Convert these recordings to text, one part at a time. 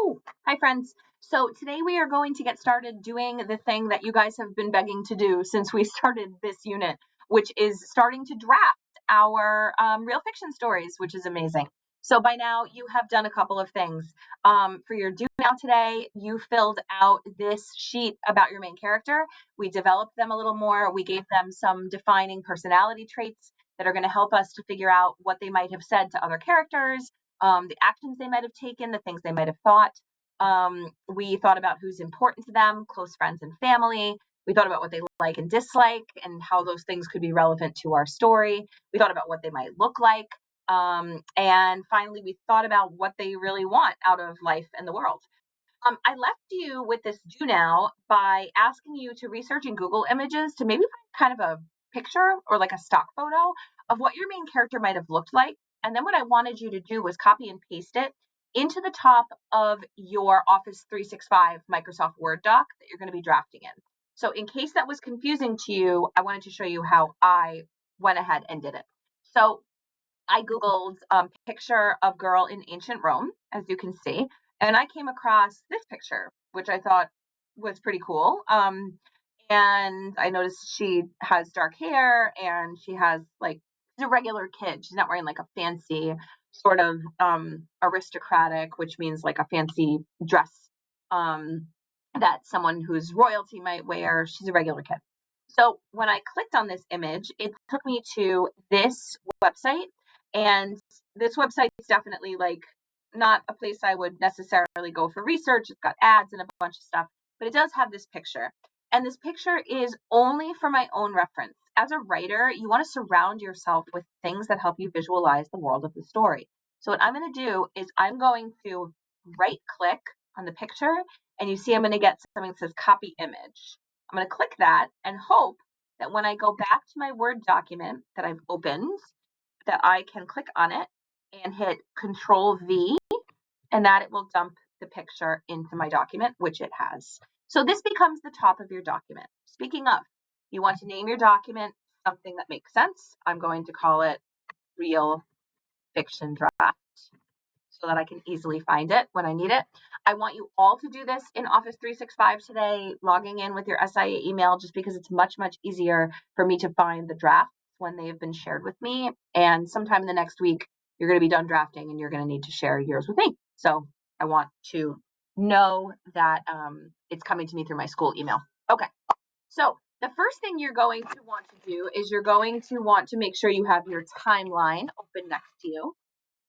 Hello. Hi, friends. So today we are going to get started doing the thing that you guys have been begging to do since we started this unit, which is starting to draft our real fiction stories, which is amazing. So by now you have done a couple of things. For your do now today, you filled out this sheet about your main character. We developed them a little more. We gave them some defining personality traits that are going to help us to figure out what they might have said to other characters, the actions they might have taken, the things they might have thought. We thought about who's important to them, close friends and family. We thought about what they like and dislike and how those things could be relevant to our story. We thought about what they might look like. And finally, we thought about what they really want out of life and the world. I left you with this do now by asking you to research in Google Images to maybe find kind of a picture or like a stock photo of what your main character might have looked like. And then what I wanted you to do was copy and paste it into the top of your Office 365 Microsoft Word doc that you're going to be drafting in. So in case that was confusing to you, I wanted to show you how I went ahead and did it. So I Googled picture of girl in ancient Rome, as you can see, and I came across this picture, which I thought was pretty cool. And I noticed she has dark hair and she has she's a regular kid. She's not wearing like a fancy sort of aristocratic, which means like a fancy dress um, that someone who's royalty might wear. She's a regular kid. So when I clicked on this image, it took me to this website, and this website is definitely like not a place I would necessarily go for research. It's got ads and a bunch of stuff, but it does have this picture. And this picture is only for my own reference. As a writer, you want to surround yourself with things that help you visualize the world of the story. So what I'm going to do is I'm going to right click on the picture, and you see I'm going to get something that says copy image. I'm going to click that and hope that when I go back to my Word document that I've opened, that I can click on it and hit Control V, and that it will dump the picture into my document, which it has. So this becomes the top of your document. Speaking of, you want to name your document something that makes sense. I'm going to call it Real Fiction Draft so that I can easily find it when I need it. I want you all to do this in Office 365 today, logging in with your SIA email, just because it's much, much easier for me to find the drafts when they have been shared with me. And sometime in the next week, you're going to be done drafting and you're going to need to share yours with me. So I want to know that it's coming to me through my school email. Okay. So the first thing you're going to want to do is you're going to want to make sure you have your timeline open next to you.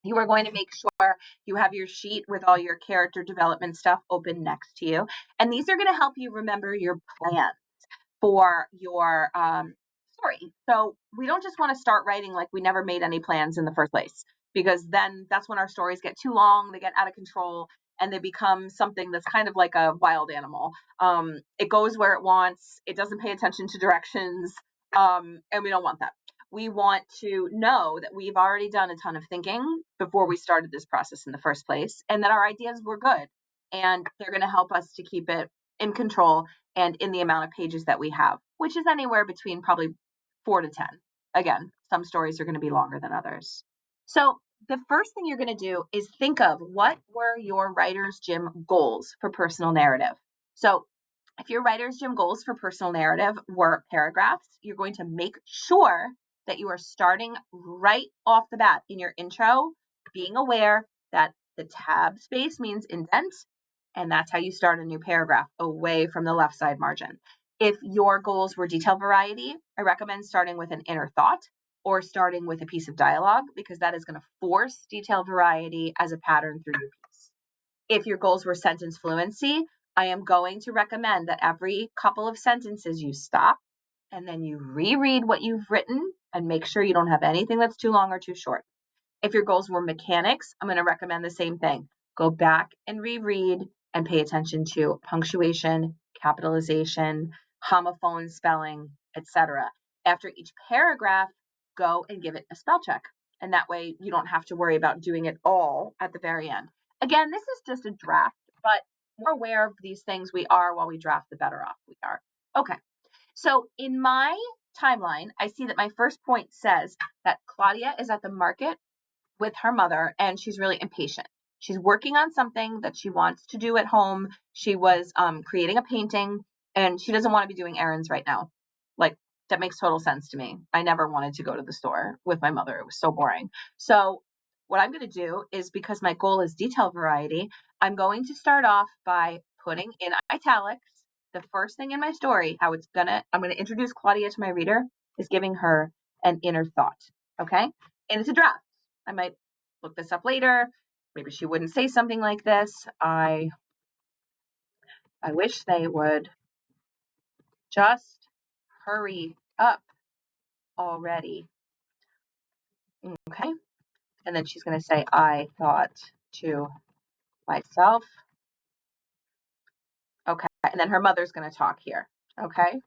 You are going to make sure you have your sheet with all your character development stuff open next to you. And these are going to help you remember your plan for your story. So we don't just want to start writing like we never made any plans in the first place, because then that's when our stories get too long, they get out of control, and they become something that's kind of like a wild animal. It goes where it wants, it doesn't pay attention to directions, and we don't want that. We want to know that we've already done a ton of thinking before we started this process in the first place, and that our ideas were good, and they're going to help us to keep it in control and in the amount of pages that we have, which is anywhere between probably 4 to 10. Again, some stories are going to be longer than others. So the first thing you're going to do is think of what were your Writer's Gym goals for personal narrative. So if your Writer's Gym goals for personal narrative were paragraphs, you're going to make sure that you are starting right off the bat in your intro, being aware that the tab space means indent, and that's how you start a new paragraph, away from the left side margin. If your goals were detail variety, I recommend starting with an inner thought or starting with a piece of dialogue, because that is going to force detail variety as a pattern through your piece. If your goals were sentence fluency, I am going to recommend that every couple of sentences you stop and then you reread what you've written and make sure you don't have anything that's too long or too short. If your goals were mechanics, I'm going to recommend the same thing. Go back and reread and pay attention to punctuation, capitalization, homophone spelling, etc. After each paragraph, go and give it a spell check. And that way you don't have to worry about doing it all at the very end. Again, this is just a draft, but more aware of these things we are while we draft, the better off we are. Okay, so in my timeline, I see that my first point says that Claudia is at the market with her mother and she's really impatient. She's working on something that she wants to do at home. She was creating a painting, and she doesn't want to be doing errands right now. Like, that makes total sense to me. I never wanted to go to the store with my mother. It was so boring. So what I'm going to do is, because my goal is detail variety, I'm going to start off by putting in italics the first thing in my story. I'm going to introduce Claudia to my reader, is giving her an inner thought. Okay. And it's a draft. I might look this up later. Maybe she wouldn't say something like this. I wish they would just hurry up already. Okay. And then she's going to say, I thought to myself. Okay. And then her mother's going to talk here. Okay.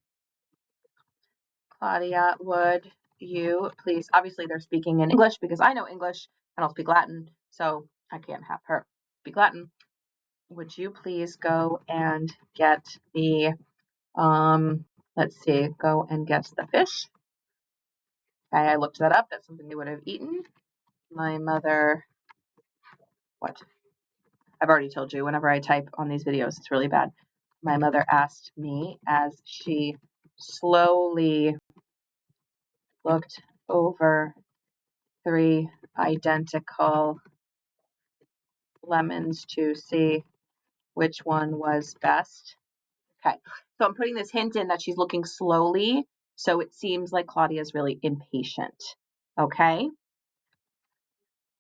Claudia, would you please, obviously they're speaking in English because I know English and I'll speak Latin, so I can't have her speak Latin. Would you please go and get the, go and get the fish. Okay, I looked that up. That's something they would have eaten. My mother, what? I've already told you, whenever I type on these videos, it's really bad. My mother asked me as she slowly looked over 3 identical lemons to see which one was best. Okay, so I'm putting this hint in that she's looking slowly, so it seems like Claudia is really impatient. Okay.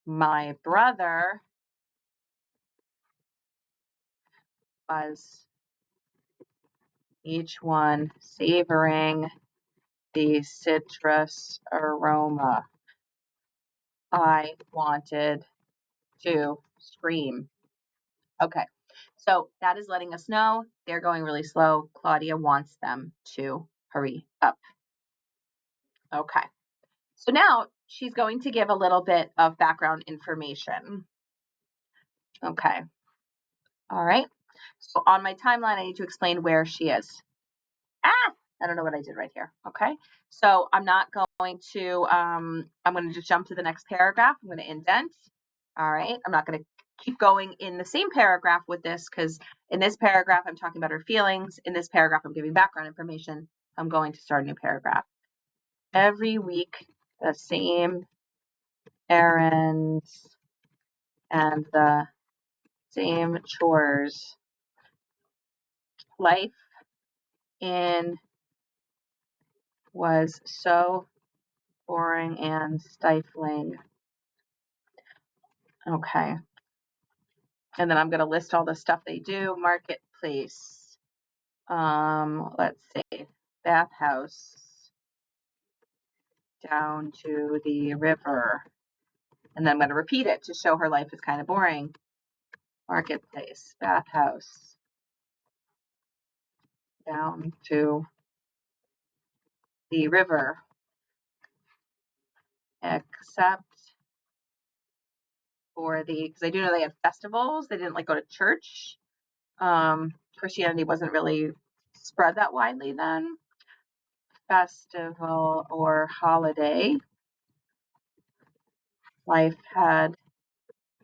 My brother was each one savoring the citrus aroma. I wanted to scream. Okay, so that is letting us know they're going really slow. Claudia wants them to hurry up. Okay, so now she's going to give a little bit of background information. Okay, all right. So on my timeline, I need to explain where she is. I don't know what I did right here. Okay, so I'm not going to, I'm going to just jump to the next paragraph. I'm going to indent. All right, I'm not going to keep going in the same paragraph with this, because in this paragraph, I'm talking about her feelings. In this paragraph, I'm giving background information. I'm going to start a new paragraph. Every week, the same errands and the same chores. Life in was so boring and stifling. Okay. And then I'm going to list all the stuff they do. Marketplace. Let's see. Bathhouse. Down to the river. And then I'm going to repeat it to show her life is kind of boring. Marketplace. Bathhouse. Down to the river. Except for because I do know they had festivals. They didn't like go to church. Christianity wasn't really spread that widely then. Festival or holiday. Life had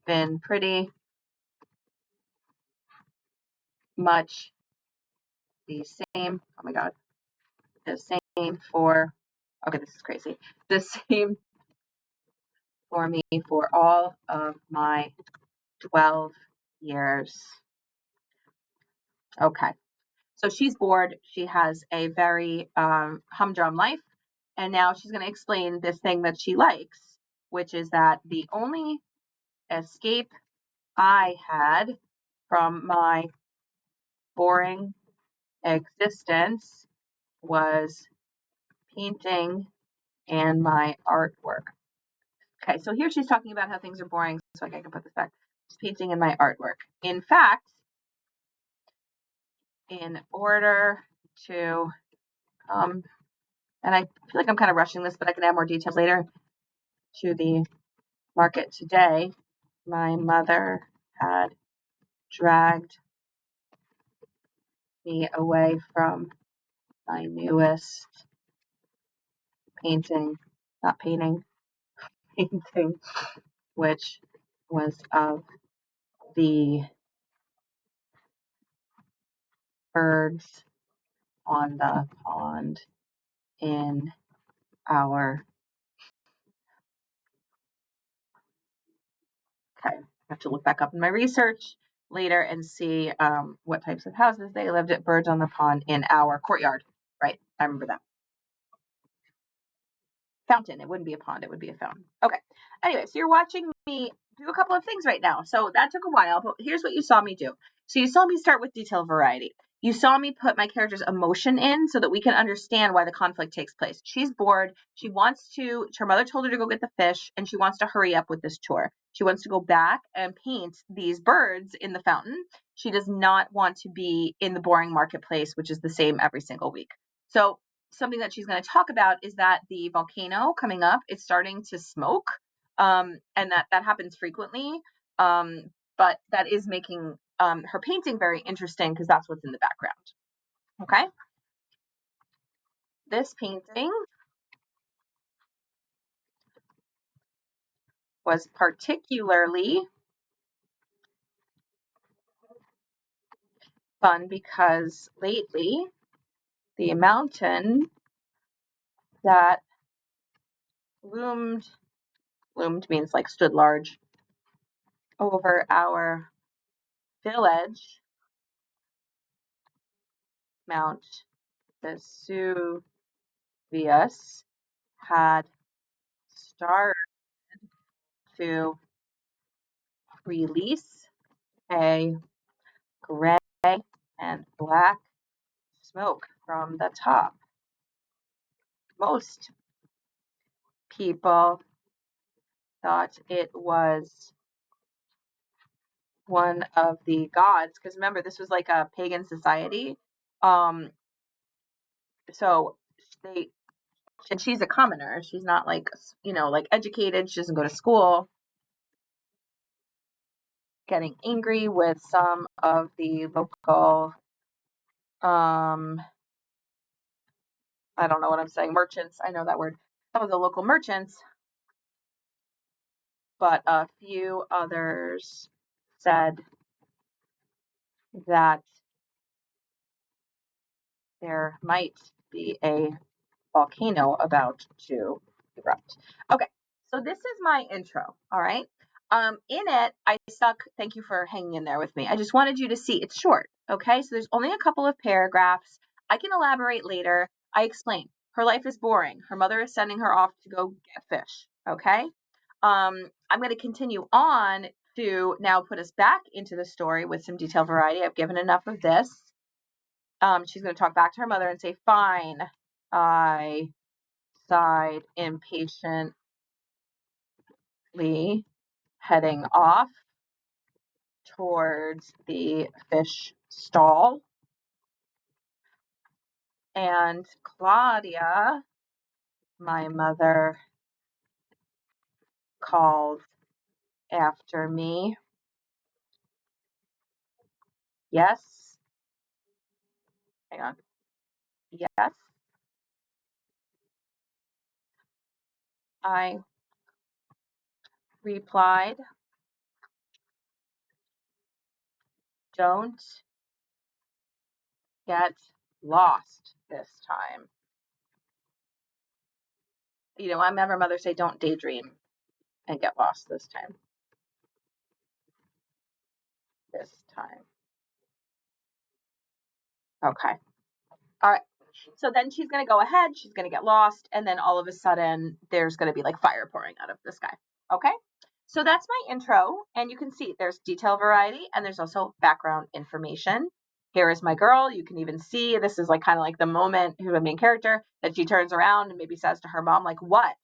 been pretty much the same. Oh my God. The same for, okay, this is crazy. The same for me for all of my 12 years. Okay. So she's bored. She has a very humdrum life. And now she's going to explain this thing that she likes, which is that the only escape I had from my boring existence was painting and my artwork. Okay, so here she's talking about how things are boring, so I can put this back. Just painting and my artwork. In fact, in order to, and I feel like I'm kind of rushing this, but I can add more details later, to the market today, my mother had dragged me away from my newest painting, not painting, painting, which was of the birds on the pond in our. Okay, I have to look back up in my research later and see what types of houses they lived at. Birds on the pond in our courtyard. Right, I remember that. Fountain. It wouldn't be a pond. It would be a fountain. Okay. Anyway, so you're watching me do a couple of things right now. So that took a while, but here's what you saw me do. So you saw me start with detail variety. You saw me put my character's emotion in so that we can understand why the conflict takes place. She's bored. She wants to, her mother told her to go get the fish, and she wants to hurry up with this chore. She wants to go back and paint these birds in the fountain. She does not want to be in the boring marketplace, which is the same every single week. So something that she's going to talk about is that the volcano coming up is starting to smoke, and that happens frequently, but that is making her painting very interesting because that's what's in the background. Okay, this painting was particularly fun because lately the mountain that loomed means like stood large over our village, Mount Vesuvius, had started to release a gray and black smoke from the top. Most people thought it was one of the gods, because remember, this was like a pagan society. So they, and she's a commoner. She's not like, like educated. She doesn't go to school. Getting angry with some of the local, I don't know what I'm saying, merchants. I know that word. Some of the local merchants, but a few others said that there might be a volcano about to erupt. Okay, so this is my intro, all right? In it, I stuck, thank you for hanging in there with me. I just wanted you to see, it's short, okay? So there's only a couple of paragraphs. I can elaborate later. I explain. Her life is boring. Her mother is sending her off to go get fish, okay? I'm going to continue on to now put us back into the story with some detail variety. I've given enough of this. She's going to talk back to her mother and say, fine. I sighed impatiently, heading off towards the fish stall. And Claudia, my mother, called after me. Yes. Hang on. Yes. I replied. Don't get lost this time. I remember mother say, don't daydream and get lost this time. This time. Okay. All right. So then she's going to go ahead, she's going to get lost, and then all of a sudden there's going to be like fire pouring out of the sky. Okay. So that's my intro, and you can see there's detail variety and there's also background information. Here is my girl. You can even see this is like kind of like the moment, who the main character, that she turns around and maybe says to her mom, like, what?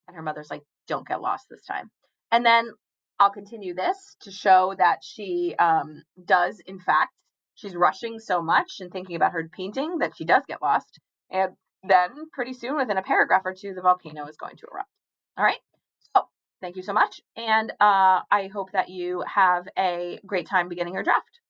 And her mother's like, don't get lost this time. And then I'll continue this to show that she does, in fact, she's rushing so much and thinking about her painting that she does get lost. And then pretty soon, within a paragraph or two, the volcano is going to erupt. All right. So thank you so much. And I hope that you have a great time beginning your draft.